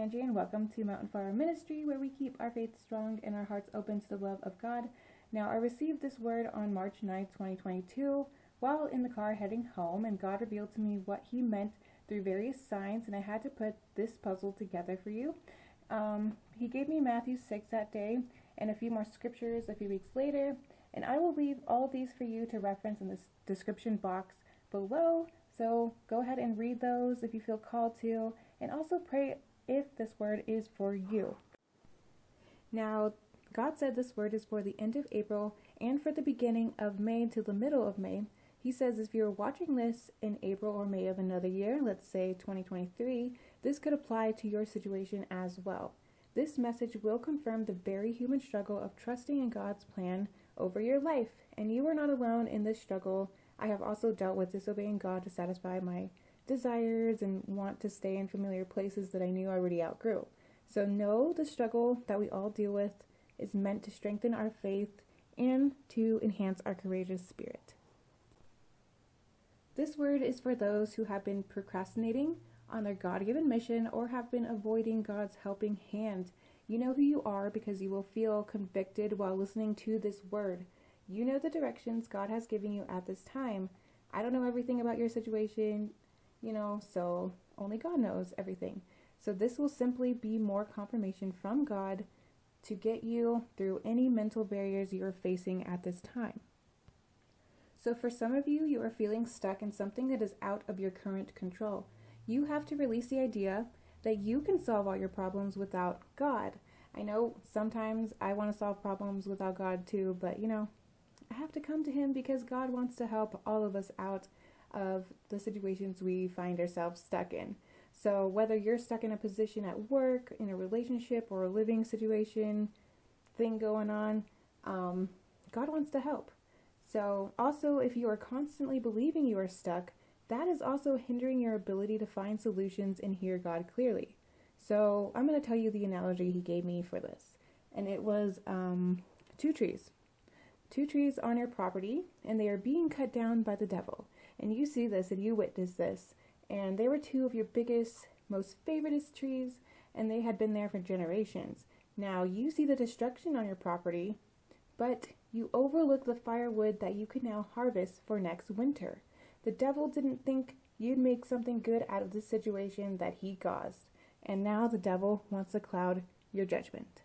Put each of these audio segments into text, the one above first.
Angie, and welcome to Mountain Flower Ministry, where we keep our faith strong and our hearts open to the love of God. Now, I received this word on March 9th, 2022, while in the car heading home, and God revealed to me what He meant through various signs, and I had to put this puzzle together for you. He gave me Matthew 6 that day, and a few more scriptures a few weeks later, and I will leave all these for you to reference in the description box below. So go ahead and read those if you feel called to, and also pray if this word is for you. Now, God said this word is for the end of April and for the beginning of May to the middle of May. He says if you're watching this in April or May of another year, let's say 2023, this could apply to your situation as well. This message will confirm the very human struggle of trusting in God's plan over your life, and you are not alone in this struggle. I have also dealt with disobeying God to satisfy my desires and want to stay in familiar places that I knew I already outgrew. So know the struggle that we all deal with is meant to strengthen our faith and to enhance our courageous spirit. This word is for those who have been procrastinating on their God-given mission or have been avoiding God's helping hand. You know who you are because you will feel convicted while listening to this word. You know the directions God has given you at this time. I don't know everything about your situation, so only God knows everything. So this will simply be more confirmation from God to get you through any mental barriers you're facing at this time. So for some of you, you are feeling stuck in something that is out of your current control. You have to release the idea that you can solve all your problems without God. I know sometimes I want to solve problems without God too, but I have to come to Him because God wants to help all of us out of the situations we find ourselves stuck in. So whether you're stuck in a position at work, in a relationship, or a living situation thing going on, God wants to help. So also, if you are constantly believing you are stuck, that is also hindering your ability to find solutions and hear God clearly. So I'm going to tell you the analogy He gave me for this. And it was two trees on your property, and they are being cut down by the devil. And you see this and you witness this. And they were two of your biggest, most favoritist trees, and they had been there for generations. Now you see the destruction on your property, but you overlook the firewood that you could now harvest for next winter. The devil didn't think you'd make something good out of this situation that he caused. And now the devil wants to cloud your judgment.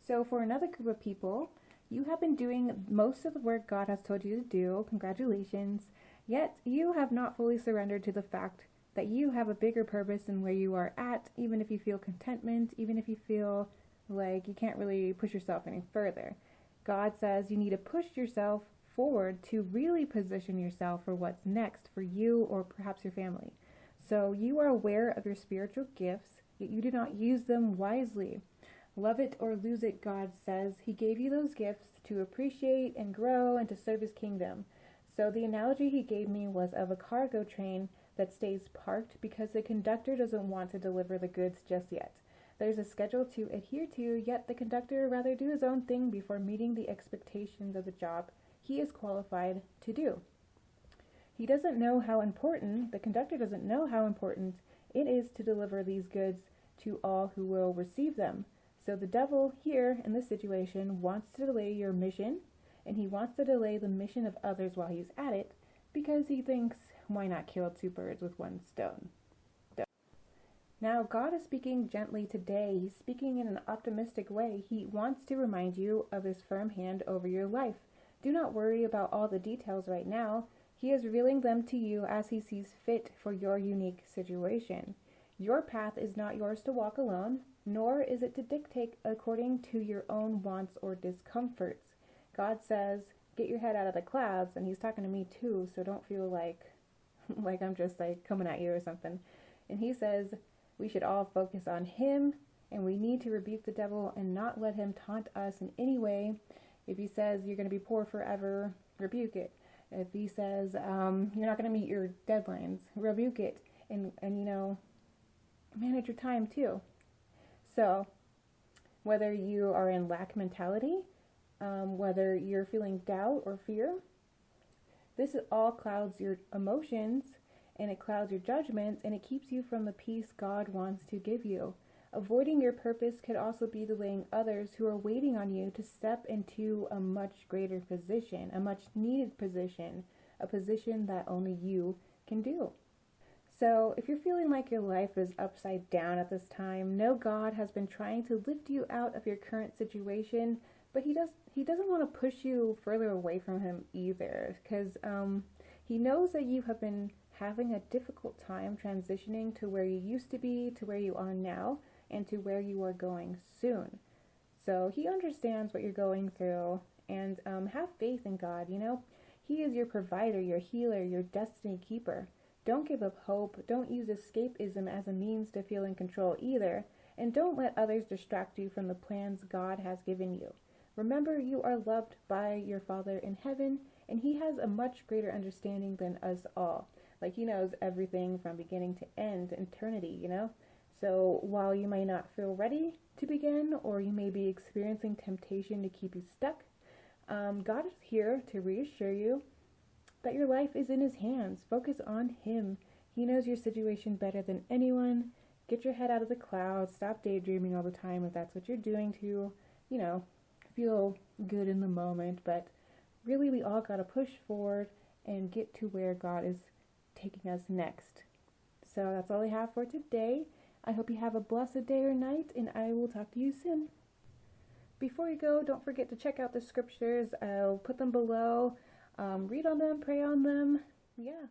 So for another group of people, you have been doing most of the work God has told you to do. Congratulations. Yet you have not fully surrendered to the fact that you have a bigger purpose than where you are at, even if you feel contentment, even if you feel like you can't really push yourself any further. God says you need to push yourself forward to really position yourself for what's next for you or perhaps your family. So you are aware of your spiritual gifts, yet you do not use them wisely. Love it or lose it, God says. He gave you those gifts to appreciate and grow and to serve His kingdom. So the analogy He gave me was of a cargo train that stays parked because the conductor doesn't want to deliver the goods just yet. There's a schedule to adhere to, yet the conductor would rather do his own thing before meeting the expectations of the job he is qualified to do. The conductor doesn't know how important it is to deliver these goods to all who will receive them. So the devil here in this situation wants to delay your mission, and he wants to delay the mission of others while he's at it because he thinks, why not kill two birds with one stone? Now, God is speaking gently today. He's speaking in an optimistic way. He wants to remind you of His firm hand over your life. Do not worry about all the details right now. He is revealing them to you as He sees fit for your unique situation. Your path is not yours to walk alone, nor is it to dictate according to your own wants or discomforts. God says, get your head out of the clouds, and He's talking to me too, so don't feel like I'm just coming at you or something. And He says we should all focus on Him, and we need to rebuke the devil and not let him taunt us in any way. If he says you're going to be poor forever, rebuke it. If he says you're not going to meet your deadlines, rebuke it. And manage your time too. So whether you are in lack mentality, whether you're feeling doubt or fear, this all clouds your emotions and it clouds your judgments, and it keeps you from the peace God wants to give you. Avoiding your purpose could also be delaying others who are waiting on you to step into a much greater position, a much needed position, a position that only you can do. So if you're feeling like your life is upside down at this time, know God has been trying to lift you out of your current situation, but he doesn't want to push you further away from him either, because he knows that you have been having a difficult time transitioning to where you used to be, to where you are now, and to where you are going soon. So he understands what you're going through, and have faith in God. He is your provider, your healer, your destiny keeper. Don't give up hope. Don't use escapism as a means to feel in control either, and don't let others distract you from the plans God has given you. Remember, you are loved by your Father in heaven, and he has a much greater understanding than us all. Like, he knows everything from beginning to end, eternity, So while you may not feel ready to begin, or you may be experiencing temptation to keep you stuck, God is here to reassure you that your life is in his hands. Focus on him. He knows your situation better than anyone. Get your head out of the clouds. Stop daydreaming all the time if that's what you're doing to, feel good in the moment. But really, we all got to push forward and get to where God is taking us next. So that's all I have for today. I hope you have a blessed day or night, and I will talk to you soon. Before you go, don't forget to check out the scriptures. I'll put them below. Read on them, pray on them. Yeah.